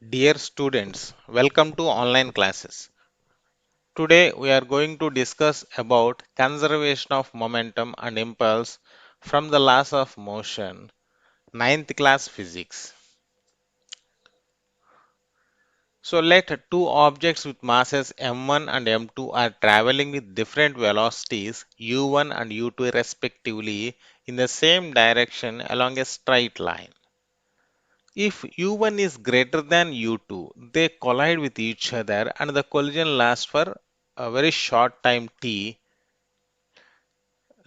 Dear students, welcome to online classes. Today we are going to discuss about conservation of momentum and impulse from the laws of motion, ninth class physics. So let two objects with masses m1 and m2 are traveling with different velocities u1 and u2 respectively in the same direction along a straight line. If u1 is greater than u2, they collide with each other and the collision lasts for a very short time t.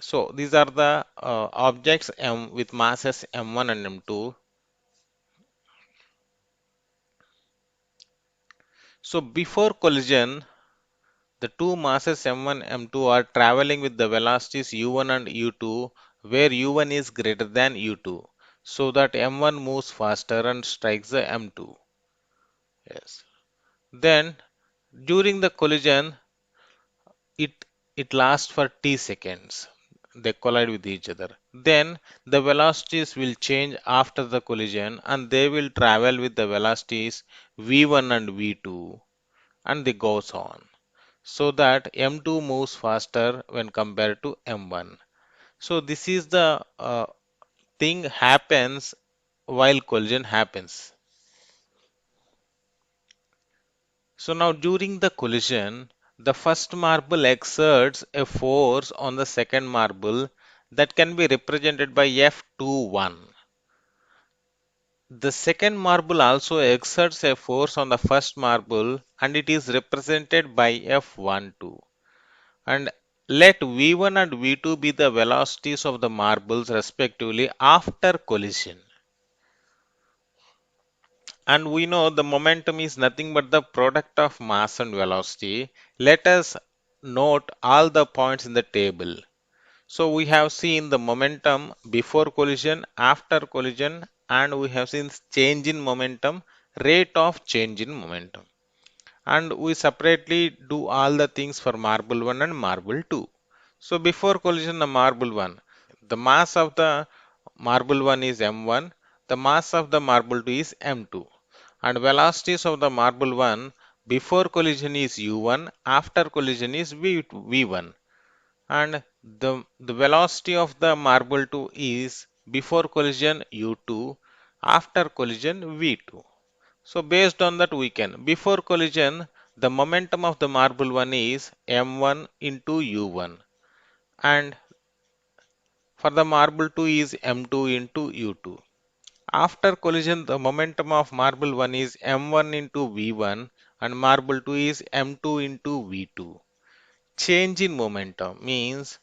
So these are the objects with masses m1 and m2. So before collision, the two masses m1 and m2 are traveling with the velocities u1 and u2, where u1 is greater than u2, so that m1 moves faster and strikes the m2. Yes. Then during the collision, it it lasts for t seconds. They collide with each other. Then the velocities will change after the collision and they will travel with the velocities v1 and v2 and they goes on. So that m2 moves faster when compared to m1. So this is the thing happens while collision happens. So now during the collision, the first marble exerts a force on the second marble that can be represented by F21. The second marble also exerts a force on the first marble and it is represented by F12. And let V1 and V2 be the velocities of the marbles respectively after collision. And we know the momentum is nothing but the product of mass and velocity. Let us note all the points in the table. So we have seen the momentum before collision, after collision, and we have seen change in momentum, rate of change in momentum. And we separately do all the things for marble 1 and marble 2. So before collision, the marble 1, the mass of the marble 1 is m1, the mass of the marble 2 is m2, and velocities of the marble 1 before collision is u1, after collision is v1, and the velocity of the marble 2 is before collision u2, after collision v2. So based on that we can, before collision, the momentum of the marble 1 is m1 into u1, and for the marble 2 is m2 into u2. After collision, the momentum of marble 1 is m1 into v1 and marble 2 is m2 into v2. Change in momentum means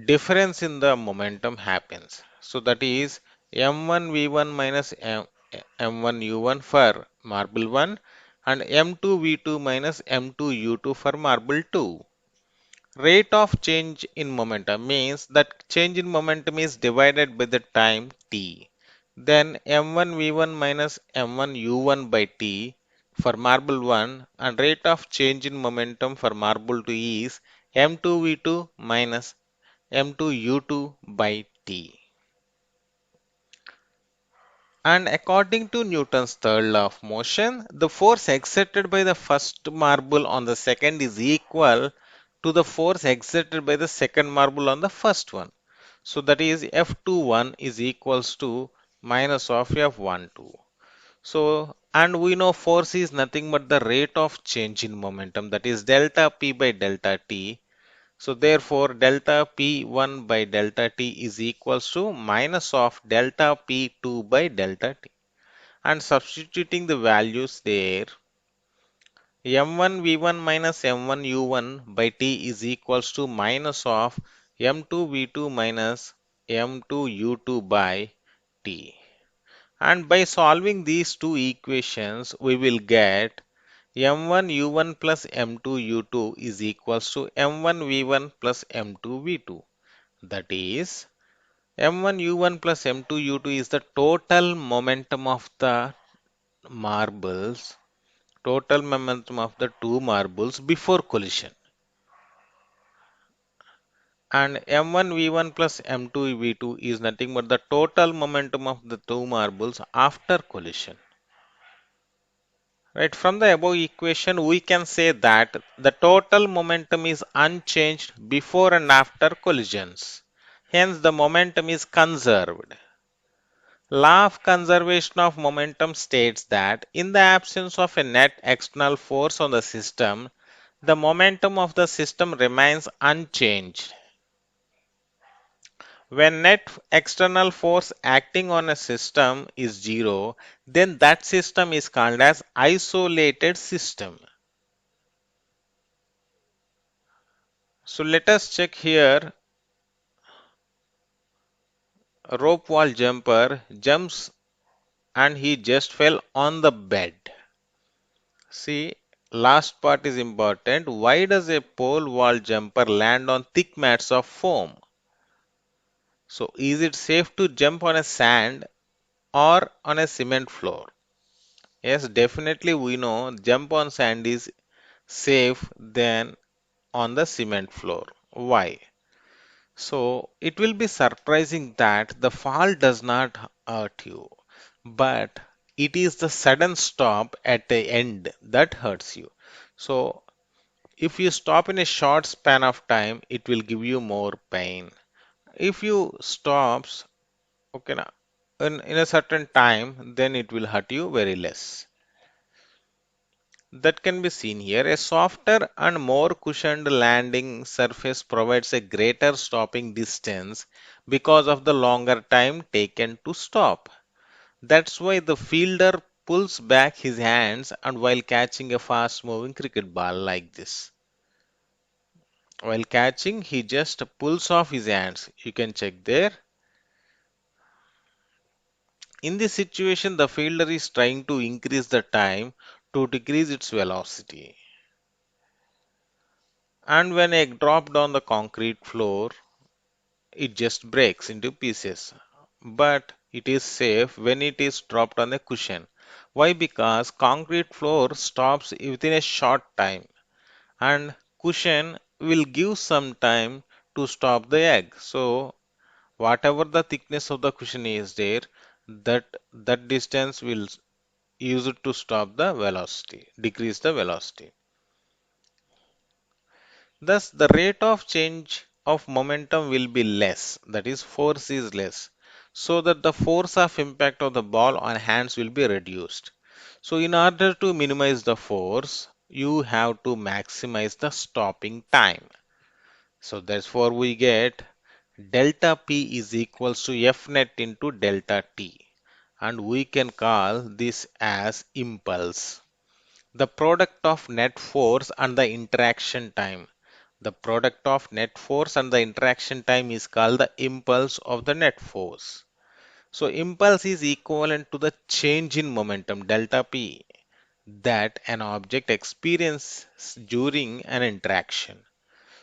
difference in the momentum happens. So that is m1 v1 minus m1 u1 for marble 1 and m2 v2 minus m2 u2 for marble 2. Rate of change in momentum means that change in momentum is divided by the time t. Then m1 v1 minus m1 u1 by t for marble 1 and rate of change in momentum for marble 2 is m2 v2 minus m2 u2 by t. And according to Newton's third law of motion, the force exerted by the first marble on the second is equal to the force exerted by the second marble on the first one. So that is F21 is equals to minus of F12. So, and we know force is nothing but the rate of change in momentum, that is delta P by delta T. So therefore delta P1 by delta T is equals to minus of delta P2 by delta T. And substituting the values there, m1 v1 minus m1 u1 by t is equals to minus of m2 v2 minus m2 u2 by t. And by solving these two equations, we will get m1 u1 plus m2 u2 is equals to m1 v1 plus m2 v2. That is m1 u1 plus m2 u2 is the total momentum of the marbles, total momentum of the two marbles before collision, and m1 v1 plus m2 v2 is nothing but the total momentum of the two marbles after collision. Right, from the above equation, we can say that the total momentum is unchanged before and after collisions. Hence, the momentum is conserved. Law of conservation of momentum states that in the absence of a net external force on the system, the momentum of the system remains unchanged. When net external force acting on a system is zero, then that system is called as isolated system. So let us check here. A rope wall jumper jumps and he just fell on the bed. See, last part is important. Why does a pole wall jumper land on thick mats of foam? So is it safe to jump on a sand or on a cement floor? Yes, definitely we know jump on sand is safe than on the cement floor. Why? So it will be surprising that the fall does not hurt you, but it is the sudden stop at the end that hurts you. So if you stop in a short span of time, it will give you more pain. If you stops, okay, in a certain time, then it will hurt you very less. That can be seen here. A softer and more cushioned landing surface provides a greater stopping distance because of the longer time taken to stop. That's why the fielder pulls back his hands and while catching a fast moving cricket ball like this. While catching, he just pulls off his hands. You can check there. In this situation, the fielder is trying to increase the time to decrease its velocity. And when egg dropped on the concrete floor, it just breaks into pieces. But it is safe when it is dropped on a cushion. Why? Because concrete floor stops within a short time and cushion will give some time to stop the egg. So whatever the thickness of the cushion is there, that distance will use it to stop the velocity, decrease the velocity. Thus, the rate of change of momentum will be less, that is, force is less, so that the force of impact of the ball on hands will be reduced. So, in order to minimize the force, you have to maximize the stopping time. So, therefore, we get delta P is equals to F net into delta T, and we can call this as impulse. The product of net force and the interaction time. The product of net force and the interaction time is called the impulse of the net force. So impulse is equivalent to the change in momentum delta p that an object experiences during an interaction.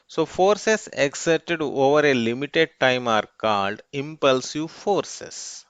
So forces exerted over a limited time are called impulsive forces.